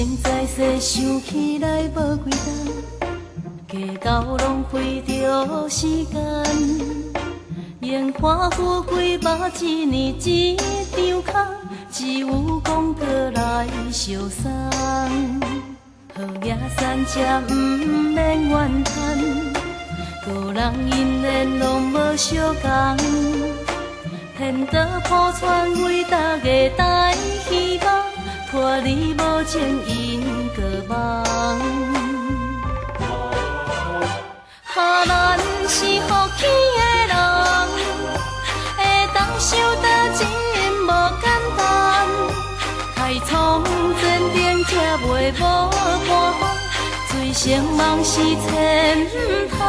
生在世想起来无几冬，加到浪费着时间。烟花富贵目一年一张空，只有讲过来相送。好野山这不免怨叹，个人因缘拢无相共。天道铺传为大家带希望，拖你无情因过梦。哈，咱是福气的人，会当想到真无简单。开创前程却袂无伴，醉生梦死千不通。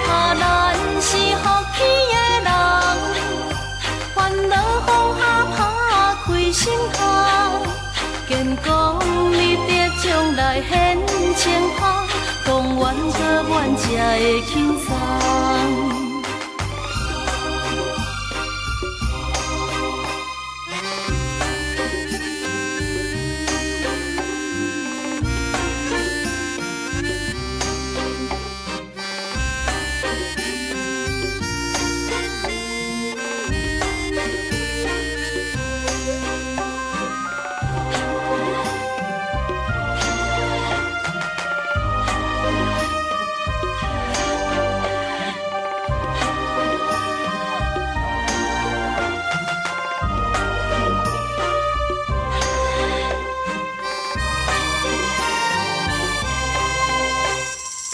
哈，咱是福气的人，烦恼放下打开心胸，坚强立德将来显清芳，讲冤可怨才会轻松。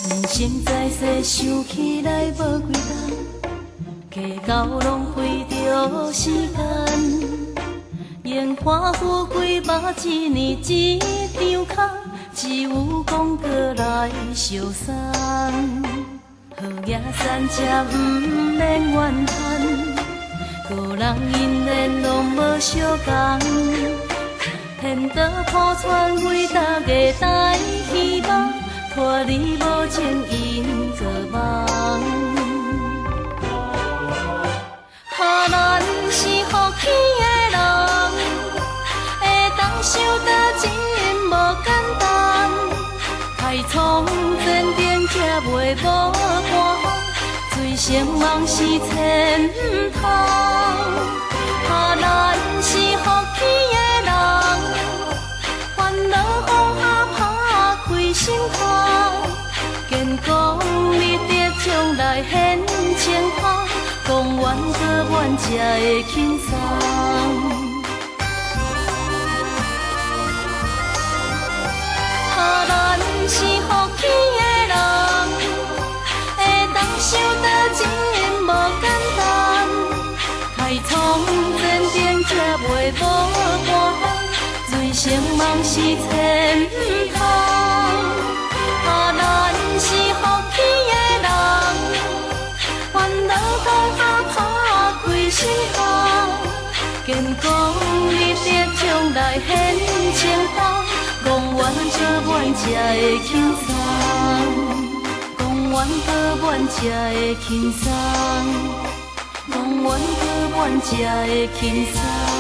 人生在世想起来无几冬，加到浪费着时间。烟花富贵目一年一张空，只有讲过来相送。好野山这不免怨叹，个人因缘拢无相共。天道铺传为大家带希望，拖你无情因过梦。哈，咱是福气的人，会当想到真无简单。开创前程却袂无伴，醉生梦死千不通。哈，咱是福气的人，烦恼放下打开心胸，坚强立德将来显清芳，讲冤可怨才会轻松。哈，咱是福气的人，会当想到真无简单。开创前程却袂无伴，醉生梦死千不通。哈，咱是福气的人，烦恼放下打开心胸，坚强立德将来显清芳，讲冤可怨才会轻松，讲冤可怨才会轻松，讲冤可怨才会轻松。